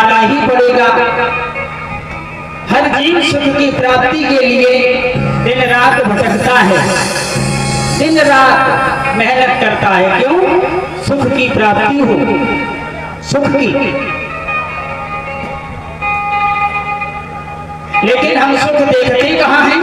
जाना ही पड़ेगा। हर जीव सुख की प्राप्ति के लिए दिन रात भटकता है, दिन रात मेहनत करता है। क्यों? सुख की प्राप्ति हो, सुख की। लेकिन हम सुख देखते कहाँ हैं?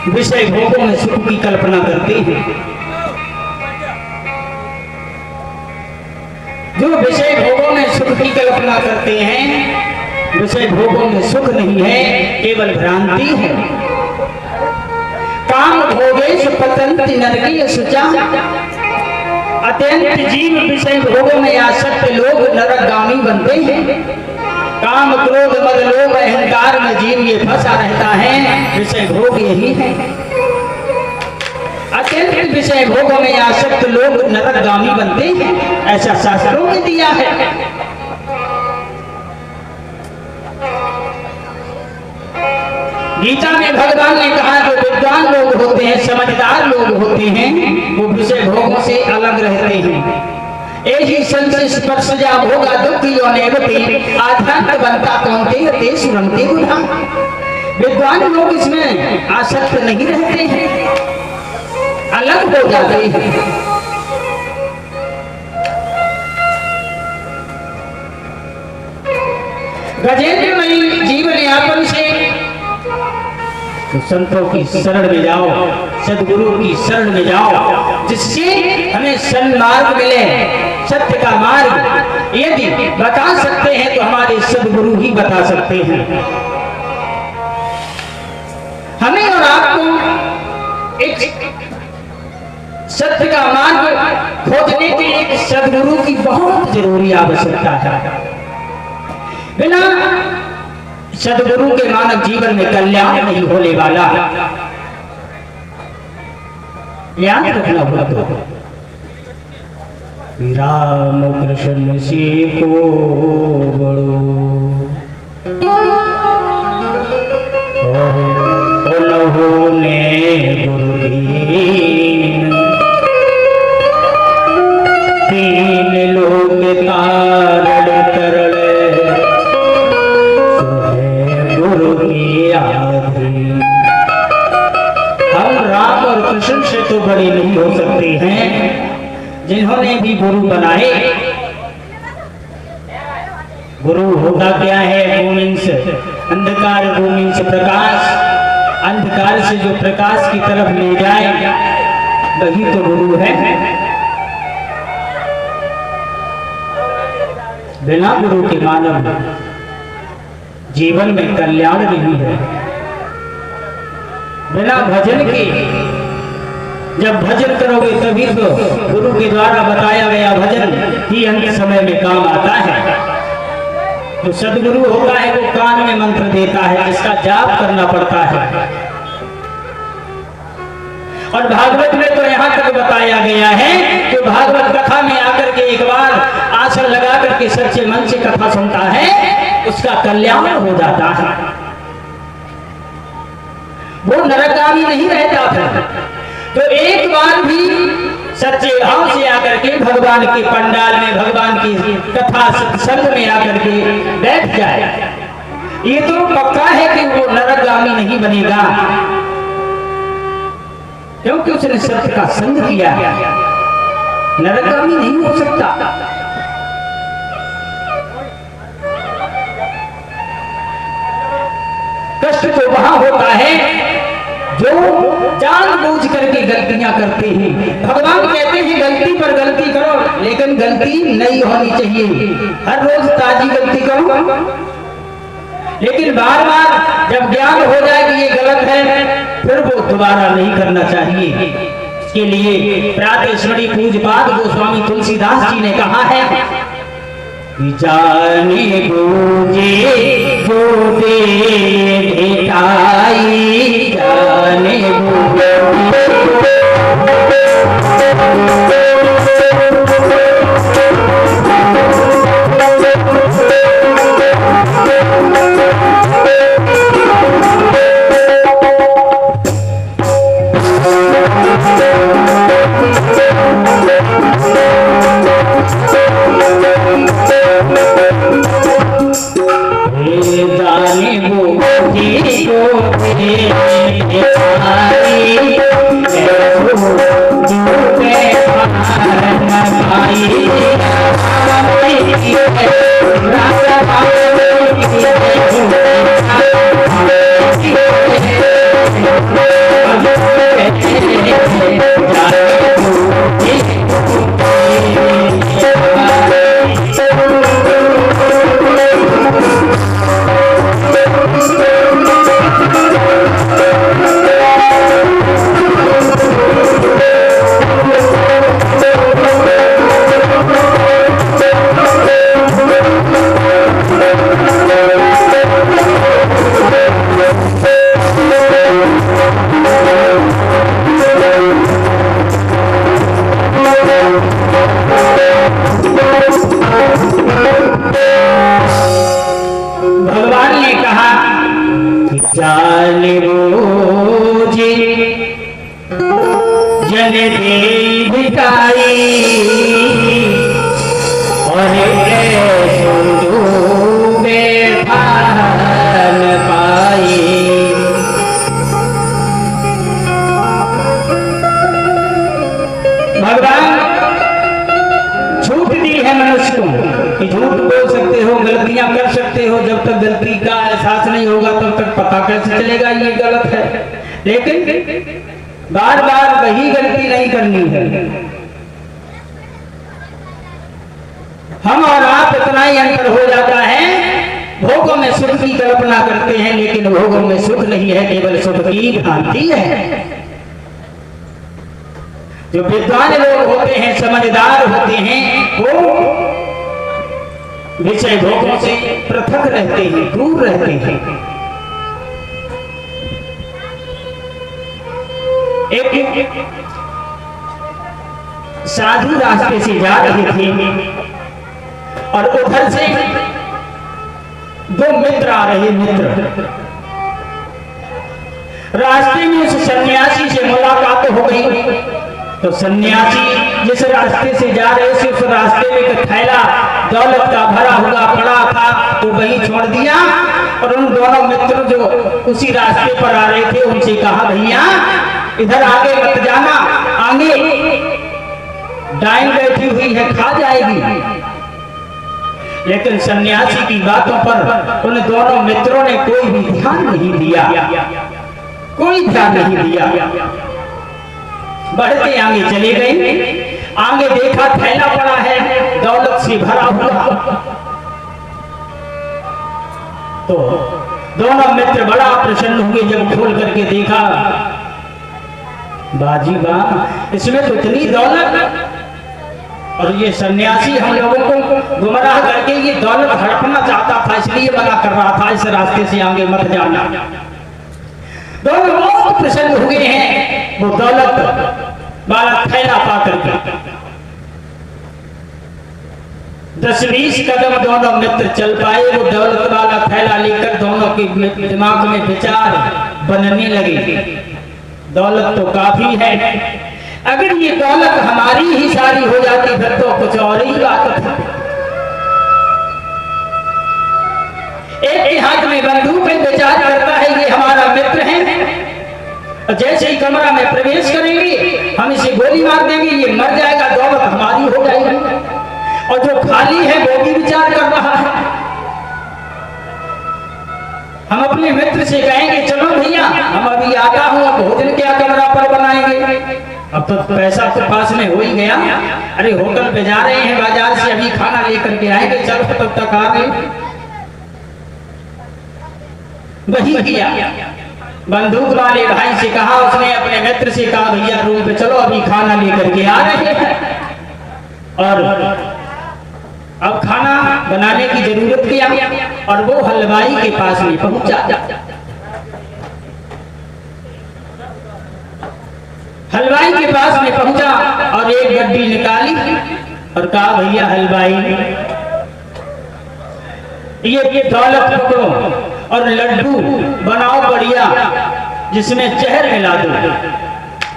विषय भोगों में सुख की कल्पना करते हैं। जो विषय भोगों में सुख की कल्पना करते हैं, विषय भोगों में सुख नहीं है, केवल भ्रांति है। काम भोगेश पतंति नरकीय सुचा, अत्यंत जीव विषय भोगों में आसक्त लोग नरकगामी बनते हैं। काम क्रोध मद लोभ अहंकार में जीव ये फंसा रहता है, विषय भोग यही है। अत्यंत विषय भोगों में आसक्त लोग नरकगामी बनते हैं, ऐसा शास्त्रों में दिया है। गीता में भगवान ने कहा जो विद्वान लोग होते हैं, समझदार लोग होते हैं, वो विषय भोगों से अलग रहते हैं। एहि संस स्पर्शजा भोगा दुखियो नेवते आध्यात्म बनता कौनते ते सुरंते गुधा। विद्वान लोग इसमें आसक्त नहीं रहते हैं, अलग हो जाते हैं। गजेंद्रमयी जीवन यापन से तो संतों की शरण में जाओ, सदगुरु की शरण में जाओ, जिससे हमें सन्मार्ग मिले, सत्य का मार्ग। यदि बता सकते हैं तो हमारे सदगुरु ही बता सकते हैं। हमें और आपको एक सत्य का मार्ग खोजने के लिए एक सदगुरु की बहुत जरूरी आवश्यकता है। बिना सदगुरु के मानव जीवन में कल्याण नहीं होने वाला, याद रखना होगा। तो राम कृष्ण से को बड़ो ने गुरुदीन, तीन लोग तारण तरल हम राम और कृष्ण से तो बड़े नहीं हो सकते हैं, जिन्होंने भी गुरु बनाए। गुरु होता क्या है? भूमिंस अंधकार भूमिंस प्रकाश, अंधकार से जो प्रकाश की तरफ ले जाए वही तो गुरु है। बिना गुरु के मानव जीवन में कल्याण नहीं है। बिना भजन के, जब भजन करोगे तभी तो गुरु के द्वारा बताया गया भजन ही अंत समय में काम आता है। तो सदगुरु होता है वो कान में मंत्र देता है, जिसका जाप करना पड़ता है। और भागवत में तो यहाँ तक बताया गया है कि भागवत कथा में आकर के एक बार आसन लगा करके सच्चे मन से कथा सुनता है, उसका कल्याण हो जाता है, वो नरकगामी नहीं रहता था। तो एक बार भी सच्चे भाव से आकर के भगवान के पंडाल में, भगवान की कथा सत्संग में आकर के बैठ जाए, ये तो पक्का है कि वो नरकगामी नहीं बनेगा, क्योंकि उसने सत्य का संग किया। नरकगामी नहीं हो सकता। कष्ट तो वहां होता है जो जानबूझ करके गलतियां करते हैं। भगवान कहते हैं गलती पर गलती करो, लेकिन गलती नहीं होनी चाहिए। हर रोज ताजी गलती करो, लेकिन बार बार जब ज्ञान हो जाए कि ये गलत है, फिर वो दोबारा नहीं करना चाहिए। इसके लिए प्रातः स्मरणीय पूज्यपाद गोस्वामी तुलसीदास जी ने कहा है, जाने बूझे जो दे भेटाई, जाने बूझे चलेगा ये गलत है, लेकिन बार बार वही गलती नहीं करनी है। हम और आप इतना ही अंतर हो जाता है, भोगों में सुख की कल्पना करते हैं लेकिन भोगों में सुख नहीं है, केवल सुख की भ्रांति है। जो विद्वान लोग होते हैं, समझदार होते हैं, वो विषय भोगों से पृथक रहते हैं, दूर रहते हैं। एक साधु रास्ते से जा रहे थे और उधर से दो मित्र आ रहे। मित्र रास्ते में उस सन्यासी से मुलाकात हो गई, तो सन्यासी जिस रास्ते से जा रहे थे उस रास्ते में एक थैला दौलत का भरा हुआ पड़ा था, तो वही छोड़ दिया और उन दोनों मित्र जो उसी रास्ते पर आ रहे थे उनसे कहा, भैया इधर आगे मत जाना, आगे डाइन बैठी हुई है, खा जाएगी। लेकिन सन्यासी की बातों पर उन दोनों मित्रों ने कोई भी ध्यान नहीं दिया, कोई ध्यान नहीं दिया। बढ़ते आगे चले गए, आगे देखा थैला पड़ा है दौलत से भरा हुआ, तो दोनों मित्र बड़ा प्रसन्न हुए जब खोल करके देखा। बाजी वाह, इसमें तो इतनी दौलत, और ये सन्यासी हम लोगों को गुमराह करके ये दौलत हड़पना चाहता था, इसलिए मना कर रहा था इस रास्ते से आगे मत जाना। दोनों बहुत प्रसन्न हुए हैं वो दौलत वाला थैला पा करके। 10-20 कदम दोनों मित्र चल पाए, वो दौलत वाला थैला लेकर दोनों के दिमाग में विचार बनने लगे। दौलत तो काफी है, अगर ये दौलत हमारी ही सारी हो जाती फिर तो कुछ और ही बात थी। एक के हाथ में बंदूक है, विचार करता है ये हमारा मित्र है, जैसे ही कमरा में प्रवेश करेंगे हम इसे गोली मार देंगे, ये मर जाएगा, दौलत हमारी हो जाएगी। और जो खाली है वो भी विचार कर रहा है। हम अपने मित्र से कहेंगे चलो भैया हम अभी आता हूँ, अब भोजन क्या कमरा पर बनाएंगे, अब तो पैसा तो पास में हो ही गया, अरे होटल पे जा रहे हैं बाजार से अभी खाना लेकर के आएंगे, चलो तब तक आ गए। वही किया, बंदूक वाले भाई से कहा, उसने अपने मित्र से कहा भैया रूम पे चलो अभी खाना लेकर के आ रहे हैं। और अब खाना बनाने की जरूरत किया और वो हलवाई के पास में पहुंचा। हलवाई के पास में पहुंचा और एक गड्डी निकाली और कहा भैया हलवाई ये दौलत पकड़ो और लड्डू बनाओ बढ़िया, जिसमें जहर मिला दो।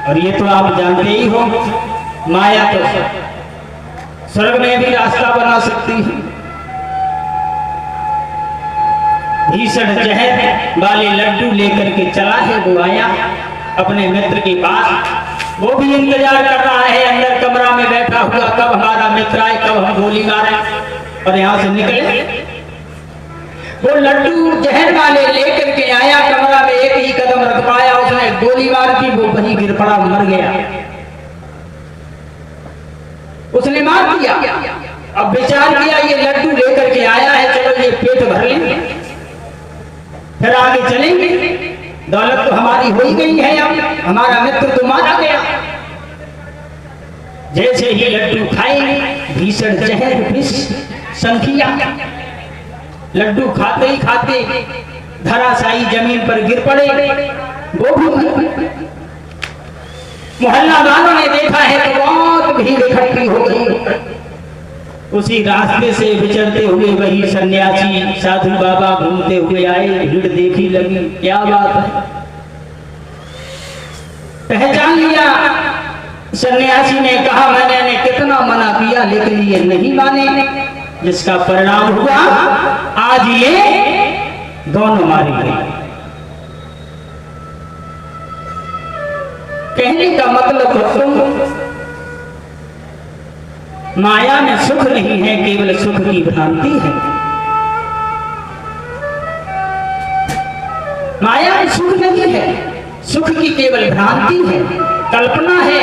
और ये तो आप जानते ही हो, माया तो स्वर्ग में भी रास्ता बना सकती है। भीषण जहर वाले लड्डू लेकर के चला है। वो आया अपने मित्र के पास, वो भी इंतजार कर रहा है अंदर कमरा में बैठा हुआ, कब हमारा मित्र आए, कब हम गोली मारे और यहाँ से निकले। वो लड्डू जहर वाले लेकर के आया, कमरा में एक ही कदम रख पाया, उसने गोली मार दी, वो वहीं गिर पड़ा, मर गया। उसने मार दिया। अब विचार किया ये लड्डू लेकर के आया है, चलो ये पेट भर लेंगे, फिर आगे चलेंगे, दौलत तो हमारी हो ही गई है, अब हमारा मित्र तो मारा गया। जैसे ही लड्डू खाए, भीषण जहर विष संखिया, लड्डू खाते ही खाते धराशायी जमीन पर गिर पड़े। वो भी मोहल्ला वालों ने देखा है तो बहुत भीड़ इकट्ठी हो गई। उसी रास्ते से विचरते हुए वही सन्यासी साधु बाबा घूमते हुए आए, भीड़ देखी लगी, क्या बात है, पहचान लिया। सन्यासी ने कहा मैंने कितना मना किया लेकिन ये नहीं माने, जिसका परिणाम हुआ आज ये दोनों मारी गई। कहने का मतलब तुम माया में सुख नहीं है, केवल सुख की भ्रांति है। माया में सुख नहीं है, सुख की केवल भ्रांति है, कल्पना है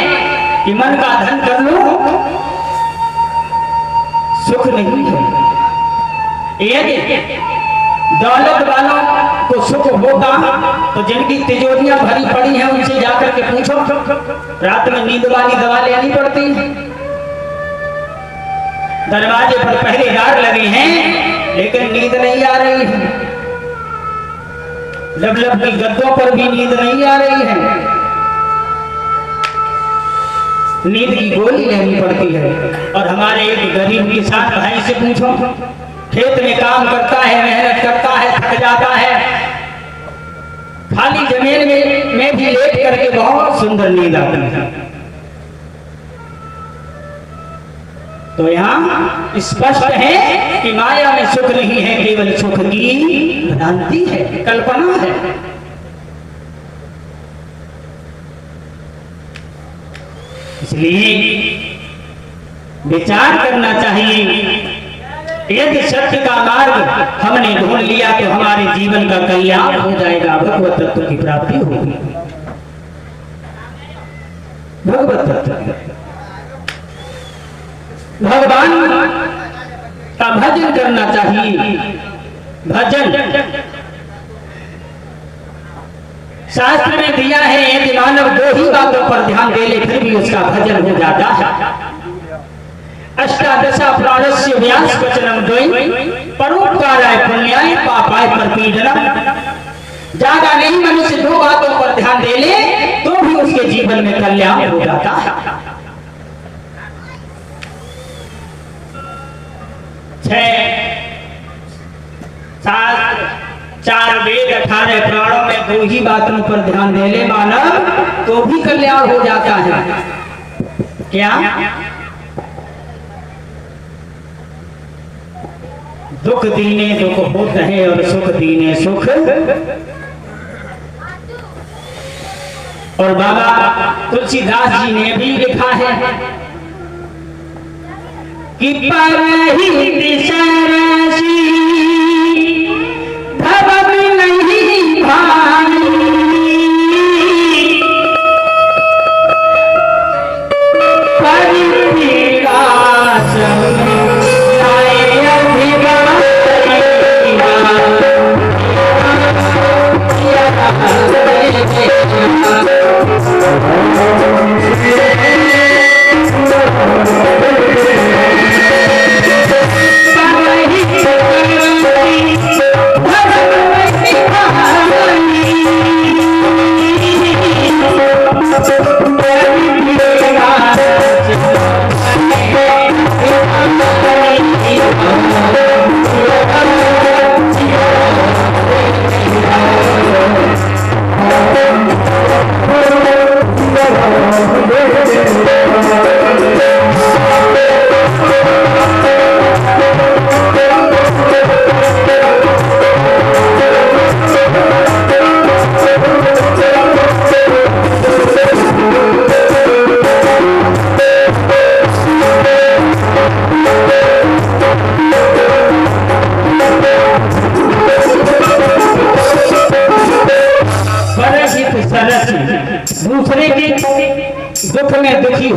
कि मन का धन कर लो, सुख नहीं है। यदि दौलत वालों को सुख होगा तो जिनकी तिजोरियां भरी पड़ी हैं उनसे जाकर के पूछो, रात में नींद वाली दवा लेनी पड़ती है, दरवाजे पर पहरेदार लगे हैं लेकिन नींद नहीं आ रही है, लब की गद्दों पर भी नींद नहीं आ रही है, नींद की गोली लेनी पड़ती है। और हमारे एक गरीब किसान भाई से पूछो, खेत में काम करता है, मेहनत करता है, थक जाता है, खाली जमीन में भी लेट करके बहुत सुंदर नींद आती है। तो यहाँ स्पष्ट है कि माया में सुख नहीं है, केवल सुख की भ्रांति है, कल्पना है। इसलिए विचार करना चाहिए, यदि सत्य का मार्ग हमने ढूंढ लिया तो हमारे जीवन का कल्याण हो जाएगा, भगवत तत्व की प्राप्ति होगी। भगवत तत्व, भगवान का भजन करना चाहिए। भजन शास्त्र में दिया है, यदि मानव दो ही बातों पर ध्यान दे ले फिर भी उसका भजन हो जाता है। अष्टादशा प्राणस्य व्यास वचनम द्वयी परोपकाराय पुण्याय पापाय परपीडनम। ज्यादा नहीं, मनुष्य दो बातों पर ध्यान दे ले तो भी उसके जीवन में कल्याण हो जाता है। 6 शास्त्र, 4 वेद, 18 प्राणों में दो ही बातों पर ध्यान दे ले मानव तो भी कल्याण हो जाता है। क्या? दुख दीने दुख होत है और सुख दीने सुख। और बाबा तुलसीदास जी ने भी लिखा है कि परहित सरसी भव नहीं भाई,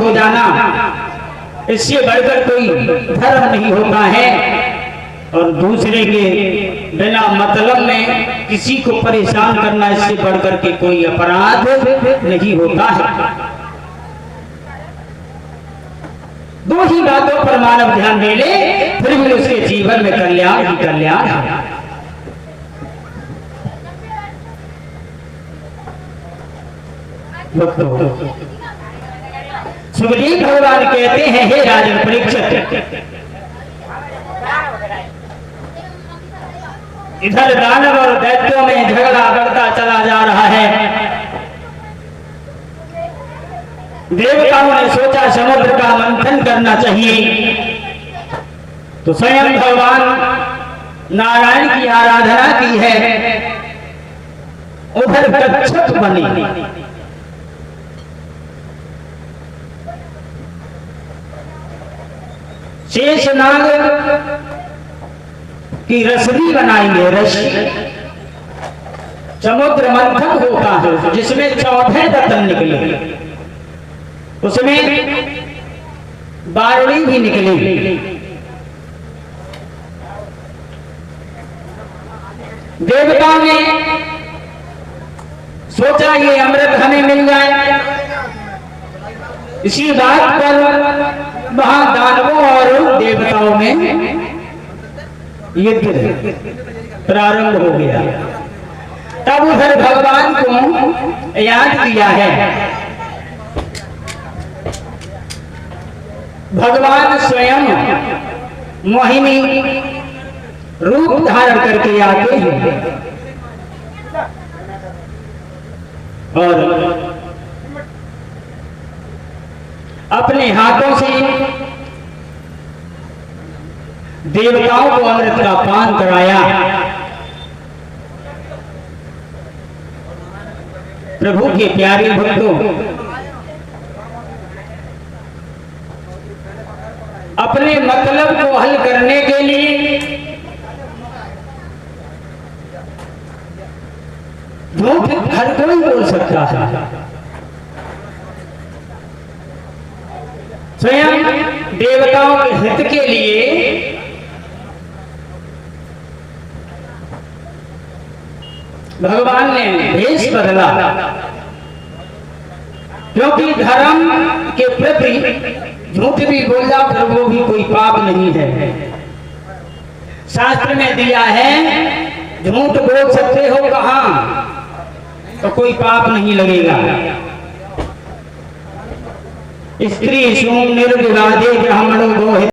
हो जाना, इससे बढ़कर कोई धर्म नहीं होता है। और दूसरे के बिना मतलब में किसी को परेशान करना, इससे बढ़कर के कोई अपराध नहीं होता है। दो ही बातों पर मानव ध्यान दे ले, फिर भी उसके जीवन में कल्याण ही कल्याण है। सुखदेव भगवान कहते हैं, हे राजन परीक्षित, इधर दानव और दैत्यों में झगड़ा बढ़ता चला जा रहा है। देवताओं ने सोचा समुद्र का मंथन करना चाहिए, तो स्वयं भगवान नारायण की आराधना की है। उधर कच्छप बने, शेषनाग की रसरी बनाएंगे, रसी। समुद्र मंथन होता है जिसमें 14 रतन निकले, उसमें बारुणी भी निकली। देवताओं ने सोचा ये अमृत हमें मिल जाए। इसी बात पर वहां दानवों और देवताओं में युद्ध प्रारंभ हो गया। तब उधर भगवान को याद किया है। भगवान स्वयं मोहिनी रूप धारण करके आते हैं और अपने हाथों से देवताओं को अमृत का पान कराया। प्रभु के प्यारे भक्तों, अपने मतलब को हल करने के लिए झूठ हर कोई बोल सकता है। स्वयं देवताओं के हित के लिए भगवान ने भेष बदला, क्योंकि धर्म के प्रति झूठ भी बोलना फिर वो भी कोई पाप नहीं है। शास्त्र में दिया है झूठ बोल सकते हो कहां, तो कोई पाप नहीं लगेगा। स्त्री सुम निर्विवादे ब्राह्मणो गो